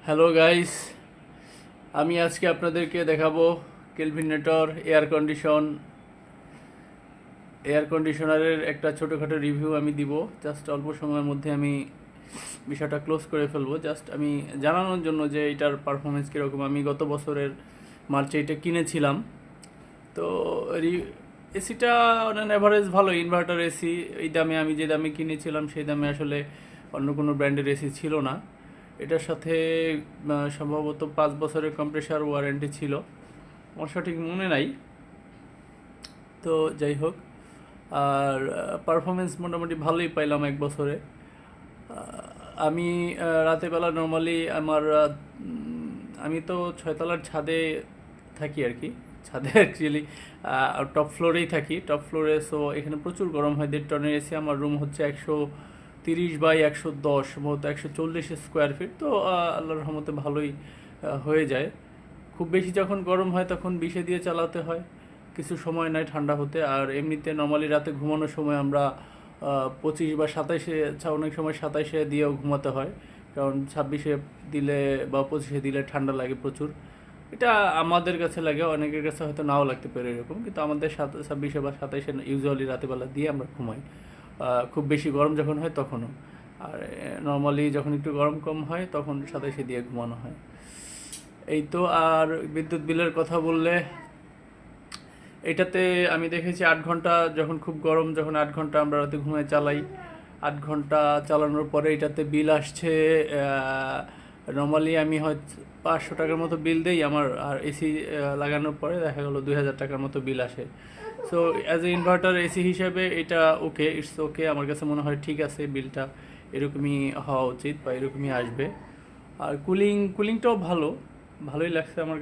Hello guys, আমি আজকে আপনাদেরকে দেখাবো কেলভিনেটর এয়ার কন্ডিশনারের একটা ছোটোখাটো রিভিউ আমি দিব। জাস্ট অল্প সময়ের মধ্যে আমি বিষয়টা ক্লোজ করে ফেলবো। জাস্ট আমি জানানোর জন্য যে এটার পারফরমেন্স কীরকম। আমি গত বছরের মার্চে এটা কিনেছিলাম। তো এসিটা অন অ্যাভারেজ ভালো, ইনভার্টার এসি। এই দামে আমি যে দামে কিনেছিলাম সেই দামে আসলে অন্য কোনো ব্র্যান্ডের এসি ছিল না। এটার সাথে সম্ভবত 5 বছরের কম্প্রেসার ওয়ারেন্টি ছিল, আমার সঠিক মনে নাই। তো যাই হোক, আর পারফরমেন্স মোটামুটি ভালোই পাইলাম 1 বছরে। আমি রাতের বেলা নর্মালি আমি তো 6 তলার ছাদে থাকি আর কি। ছাদে অ্যাকচুয়ালি টপ ফ্লোরেই থাকি, টপ ফ্লোরে। সো এখানে প্রচুর গরম হয়। 1.5 টনের এসি। আমার রুম হচ্ছে 130 বাই 110, সম্ভবত 140 স্কোয়ার ফিট। তো আল্লাহর রহমতে ভালোই হয়ে যায়। খুব বেশি যখন গরম হয় তখন 20-এ দিয়ে চালাতে হয়, কিছু সময় নেয় ঠান্ডা হতে। আর এমনিতে নর্মালি রাতে ঘুমানোর সময় আমরা 25 বা 27-এ, অনেক সময় 27-এ দিয়েও ঘুমাতে হয়, কারণ 26-এ দিলে বা 25-এ দিলে ঠান্ডা লাগে প্রচুর। এটা আমাদের কাছে লাগে, অনেকের কাছে হয়তো নাও লাগতে পারে এরকম, কিন্তু আমাদের 26-এ বা 27-এ ইউজুয়ালি রাতেবেলা দিয়ে আমরা ঘুমাই। খুব বেশি গরম যখন হয় তখনও। আর নর্মালি যখন একটু গরম কম হয় তখন 27-এ দিয়ে ঘুমানো হয়। এই তো। আর বিদ্যুৎ বিলের কথা বললে, এটাতে আমি দেখেছি 8 ঘন্টা, যখন খুব গরম, যখন 8 ঘন্টা আমরা রাতে ঘুমায় চালাই, 8 ঘন্টা চালানোর পরে এটাতে বিল আসছে। নর্মালি আমি হয়তো 500 টাকার মতো বিল দেই আমার। আর এসি লাগানোর পরে দেখা গেলো 2000 টাকার মতো বিল আসে। So as a inverter AC হিসাবে এটা ওকে, ইটস ওকে। আমার কাছে মনে হয় ঠিক আছে, বিলটা এরকমই হওয়া উচিত বা এরকমই আসবে। আর কুলিংটাও ভালোই লাগছে আমার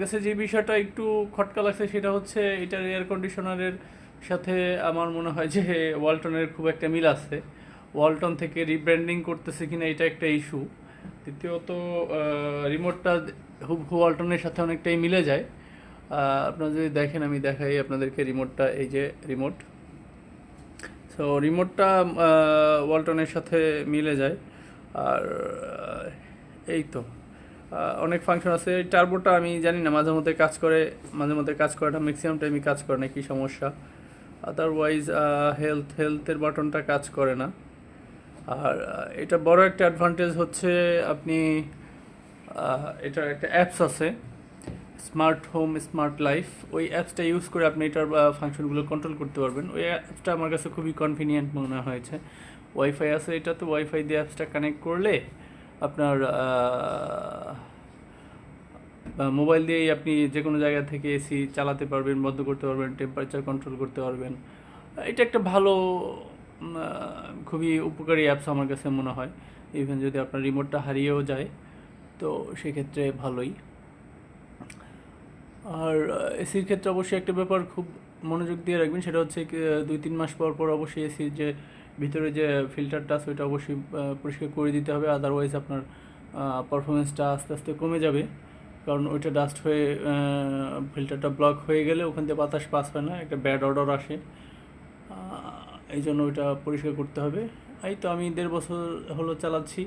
কাছে। যে বিষয়টা একটু খটকা লাগছে সেটা হচ্ছে এটার এয়ার কন্ডিশনারের সাথে আমার মনে হয় যে ওয়ালটনের খুব একটা মিল আছে। ওয়ালটন থেকে রিব্র্যান্ডিং করতেছে কিনা এটা একটা ইস্যু। দ্বিতীয়ত রিমোটটা হুবহু ওয়ালটনের সাথে অনেকটাই মিলে যায়। আপনারা যদি দেখেন, আমি দেখাই আপনাদেরকে রিমোটটা। এই যে রিমোট, সো রিমোটটা ওয়ালটনের সাথে মিলে যায়। আর এই তো, অনেক ফাংশন আছে। টার্বোটা আমি জানি না, মাঝে মধ্যে কাজ করে, মাঝে মধ্যে কাজ করে না, ম্যাক্সিমাম টাইমই কাজ করে না, কী সমস্যা। আদারওয়াইজ হেলথের বাটনটা কাজ করে না। আর এটা বড় একটা অ্যাডভান্টেজ হচ্ছে আপনি এটার একটা অ্যাপস আছে, স্মার্ট হোম স্মার্ট লাইফ। ওই অ্যাপসটা ইউজ করে আপনি এটার ফাংশনগুলো কন্ট্রোল করতে পারবেন। ওই অ্যাপসটা আমার কাছে খুবই কনভিনিয়েন্ট মনে হয়েছে। ওয়াইফাই আছে এটাতে, ওয়াইফাই দিয়ে অ্যাপসটা কানেক্ট করলে আপনার মোবাইল দিয়েই আপনি যে কোনো জায়গা থেকে এসি চালাতে পারবেন, বন্ধ করতে পারবেন, টেম্পারেচার কন্ট্রোল করতে পারবেন। এটা একটা ভালো, খুবই উপকারী অ্যাপস আমার কাছে মনে হয়। ইভেন যদি আপনার রিমোটটা হারিয়েও যায় তো সেক্ষেত্রে ভালোই। আর এসির ক্ষেত্রে অবশ্যই একটা ব্যাপার খুব মনোযোগ দিয়ে রাখবেন, সেটা হচ্ছে 2-3 মাস পর পর অবশ্যই এসির যে ভিতরে যে ফিল্টারটা আছে ওইটা অবশ্যই পরিষ্কার করে দিতে হবে। আদারওয়াইজ আপনার পারফরমেন্সটা আস্তে আস্তে কমে যাবে, কারণ ওইটা ডাস্ট হয়ে ফিল্টারটা ব্লক হয়ে গেলে ওখান থেকে বাতাস পাস হয় না, একটা ব্যাড অর্ডার আসে। এই জন্য ওইটা পরিষ্কার করতে হবে। এই তো, আমি 1.5 বছর হলো চালাচ্ছি,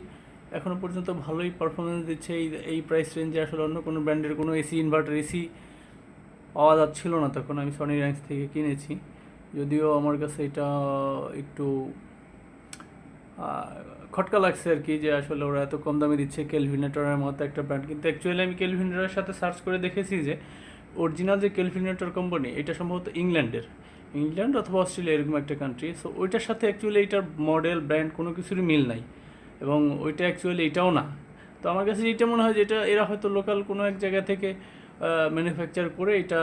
এখনও পর্যন্ত ভালোই পারফরমেন্স দিচ্ছে। এই প্রাইস রেঞ্জে আসলে অন্য কোনো ব্র্যান্ডের কোনো এসি, ইনভার্টার এসি পাওয়া যাচ্ছিল না তখন। আমি সনি র্যাঙ্কস থেকে কিনেছি, যদিও আমার কাছে এটা একটু খটকা লাগছে আর কি, যে আসলে ওরা এত কম দামে দিচ্ছে কেলভিনেটরের মতো একটা ব্র্যান্ড। কিন্তু অ্যাকচুয়ালি আমি কেলভিনেটরের সাথে সার্চ করে দেখেছি যে অরিজিনাল যে কেলভিনেটর কোম্পানি, এটা সম্ভবত ইংল্যান্ড অথবা অস্ট্রেলিয়া, এরকম একটা কান্ট্রি। সো ওইটার সাথে অ্যাকচুয়ালি এটার মডেল, ব্র্যান্ড কোনো কিছুরই মিল নাই, এবং ওইটা অ্যাকচুয়ালি এটাও না। তো আমার কাছে এইটা মনে হয় যে এরা হয়তো লোকাল কোনো এক জায়গা থেকে ম্যানুফ্যাকচার করে এটা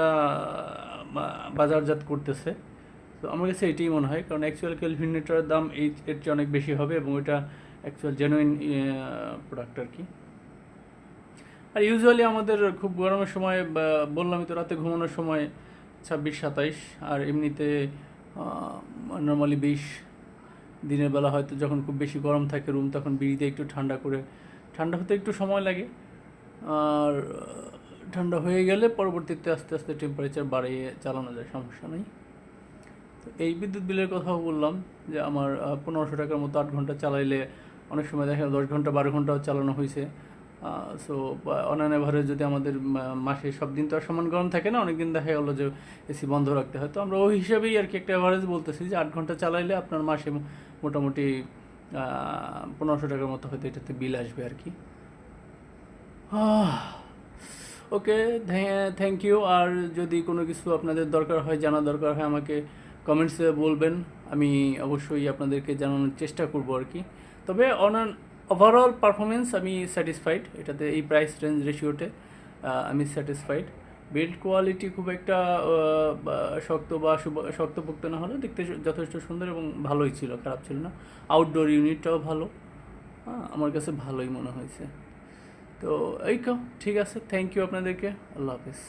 বাজারজাত করতেছে। তো আমার কাছে এটাই মনে হয়, কারণ অ্যাকচুয়াল ক্যালভিনেটরের দাম এর চেয়ে অনেক বেশি হবে, এবং ওইটা অ্যাকচুয়াল জেনুইন প্রোডাক্ট আর কি। আর ইউজুয়ালি আমাদের খুব গরমের সময়, বললামই তো, রাতে ঘুমানোর সময় 26-27, আর এমনিতে নর্মালি 20। দিনের বেলা হয়তো যখন খুব বেশি গরম থাকে রুম, তখন বিড়িতে একটু ঠান্ডা হতে একটু সময় লাগে। আর ঠান্ডা হয়ে গেলে পরবর্তীতে আস্তে আস্তে টেম্পারেচার বাড়িয়ে চালানো যায়, সমস্যা নেই। তো এই বিদ্যুৎ বিলের কথাও বললাম যে আমার 1500 টাকার মতো 8 ঘন্টা চালাইলে, অনেক সময় দেখা 10 ঘন্টা 12 ঘন্টাও চালানো হয়েছে। সো অন অ্যান এভারেজ যদি আমাদের মাসে সব দিন তো আর সমান গরম থাকে না, অনেক দিন দেখা গেলো যে এসি বন্ধ রাখতে হয়, তো আমরা ওই হিসাবেই আর কি একটা অ্যাভারেজ বলতেছি যে 8 ঘন্টা চালাইলে আপনার মাসে মোটামুটি 1500 টাকার মতো হয়তো এটাতে বিল আসবে আর কি। ওকে, থ্যাংক ইউ। আর যদি কোনো কিছু আপনাদের দরকার হয়, জানা দরকার হয়, আমাকে কমেন্টসে বলবেন, আমি অবশ্যই আপনাদেরকে জানানোর চেষ্টা করব আর কি। তবে অন অ্যান ওভারঅল পারফরমেন্স আমি স্যাটিসফাইড, এটাতে এই প্রাইস রেঞ্জ রেশিওতে আমি স্যাটিসফাইড। বিল্ড কোয়ালিটি খুব একটা শক্ত বা শক্তপোক্ত না হলেও দেখতে যথেষ্ট সুন্দর এবং ভালোই ছিল, খারাপ ছিল না। আউটডোর ইউনিটটাও ভালো, আমার কাছে ভালোই মনে হয়েছে। তো এই ঠিক আছে, থ্যাংক ইউ আপনাদেরকে, আল্লাহ হাফিজ।